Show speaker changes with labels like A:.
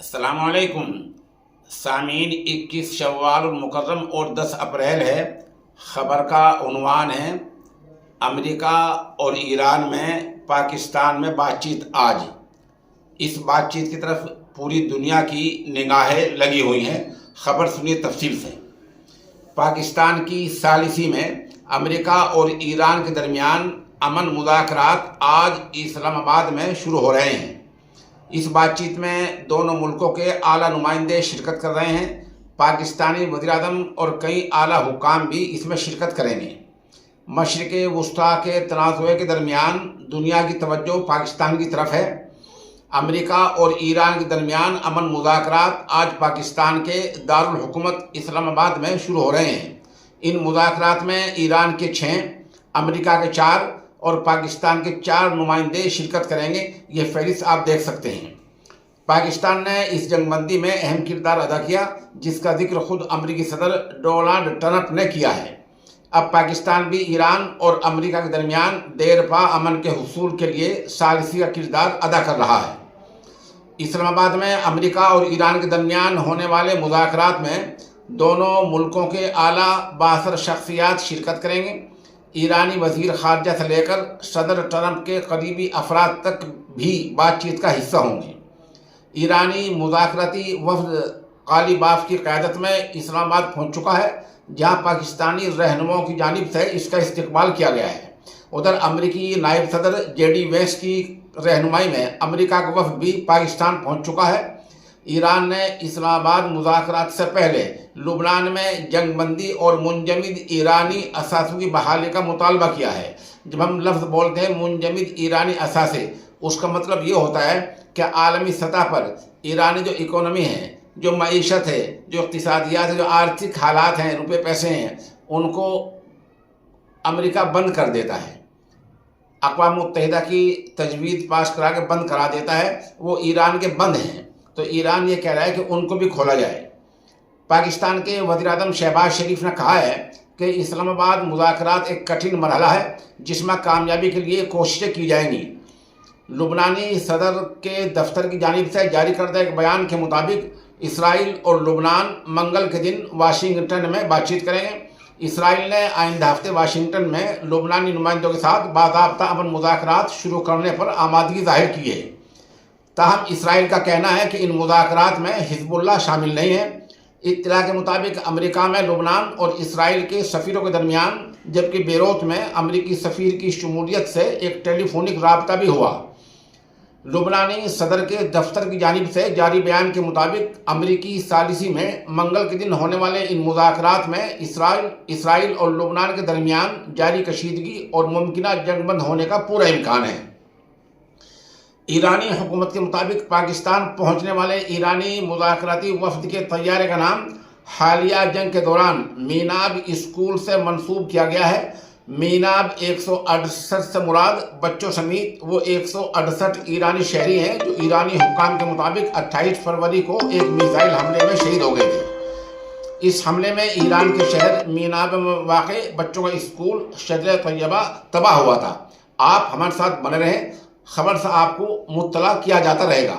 A: السلام علیکم سامعین، 21 شوال المکرم اور 10 اپریل ہے۔ خبر کا عنوان ہے امریکہ اور ایران میں پاکستان میں بات چیت آج۔ اس بات چیت کی طرف پوری دنیا کی نگاہیں لگی ہوئی ہیں۔ خبر سنیے تفصیل سے۔ پاکستان کی ثالثی میں امریکہ اور ایران کے درمیان امن مذاکرات آج اسلام آباد میں شروع ہو رہے ہیں۔ اس بات چیت میں دونوں ملکوں کے اعلیٰ نمائندے شرکت کر رہے ہیں۔ پاکستانی وزیر اعظم اور کئی اعلیٰ حکام بھی اس میں شرکت کریں گے۔ مشرق وسطیٰ کے تنازع کے درمیان دنیا کی توجہ پاکستان کی طرف ہے۔ امریکہ اور ایران کے درمیان امن مذاکرات آج پاکستان کے دارالحکومت اسلام آباد میں شروع ہو رہے ہیں۔ ان مذاکرات میں ایران کے 6، امریکہ کے 4 اور پاکستان کے 4 نمائندے شرکت کریں گے۔ یہ فہرست آپ دیکھ سکتے ہیں۔ پاکستان نے اس جنگ بندی میں اہم کردار ادا کیا، جس کا ذکر خود امریکی صدر ڈونلڈ ٹرمپ نے کیا ہے۔ اب پاکستان بھی ایران اور امریکہ کے درمیان دیر پا امن کے حصول کے لیے ثالثی کا کردار ادا کر رہا ہے۔ اسلام آباد میں امریکہ اور ایران کے درمیان ہونے والے مذاکرات میں دونوں ملکوں کے اعلیٰ بااثر شخصیات شرکت کریں گے۔ ایرانی وزیر خارجہ سے لے کر صدر ٹرمپ کے قریبی افراد تک بھی بات چیت کا حصہ ہوں گے۔ ایرانی مذاکراتی وفد قالی باف کی قیادت میں اسلام آباد پہنچ چکا ہے، جہاں پاکستانی رہنماؤں کی جانب سے اس کا استقبال کیا گیا ہے۔ ادھر امریکی نائب صدر JD وینس کی رہنمائی میں امریکہ کا وفد بھی پاکستان پہنچ چکا ہے۔ ایران نے اسلام آباد مذاکرات سے پہلے لبنان میں جنگ بندی اور منجمد ایرانی اثاثوں کی بحالی کا مطالبہ کیا ہے۔ جب ہم لفظ بولتے ہیں منجمد ایرانی اثاثے، اس کا مطلب یہ ہوتا ہے کہ عالمی سطح پر ایرانی جو اکانومی ہے، جو معیشت ہے، جو اقتصادیات ہے، جو آرتھک حالات ہیں، روپے پیسے ہیں، ان کو امریکہ بند کر دیتا ہے۔ اقوام متحدہ کی تجویز پاس کرا کے بند کرا دیتا ہے، وہ ایران کے بند ہیں، تو ایران یہ کہہ رہا ہے کہ ان کو بھی کھولا جائے۔ پاکستان کے وزیر اعظم شہباز شریف نے کہا ہے کہ اسلام آباد مذاکرات ایک کٹھن مرحلہ ہے، جس میں کامیابی کے لیے کوششیں کی جائیں گی۔ لبنانی صدر کے دفتر کی جانب سے جاری کردہ ایک بیان کے مطابق اسرائیل اور لبنان منگل کے دن واشنگٹن میں بات چیت کریں گے۔ اسرائیل نے آئندہ ہفتے واشنگٹن میں لبنانی نمائندوں کے ساتھ باضابطہ امن مذاکرات شروع کرنے پر آمادگی ظاہر کی ہے۔ تاہم اسرائیل کا کہنا ہے کہ ان مذاکرات میں حزب اللہ شامل نہیں ہے۔ اطلاع کے مطابق امریکہ میں لبنان اور اسرائیل کے سفیروں کے درمیان، جبکہ بیروت میں امریکی سفیر کی شمولیت سے ایک ٹیلی فونک رابطہ بھی ہوا۔ لبنانی صدر کے دفتر کی جانب سے جاری بیان کے مطابق امریکی ثالثی میں منگل کے دن ہونے والے ان مذاکرات میں اسرائیل اور لبنان کے درمیان جاری کشیدگی اور ممکنہ جنگ بند ہونے کا پورا امکان ہے۔ ایرانی حکومت کے مطابق پاکستان پہنچنے والے ایرانی مذاکراتی وفد کے طیارے کا نام حالیہ جنگ کے دوران میناب اسکول سے منسوب کیا گیا ہے۔ میناب 168 سے مراد بچوں سمیت وہ 168 ایرانی شہری ہیں جو ایرانی حکام کے مطابق 28 فروری کو ایک میزائل حملے میں شہید ہو گئے تھے۔ اس حملے میں ایران کے شہر میناب میں واقع بچوں کا اسکول شجرہ طیبہ تباہ ہوا تھا۔ آپ ہمارے ساتھ بنے رہیں، خبر سے آپ کو مطلع کیا جاتا رہے گا۔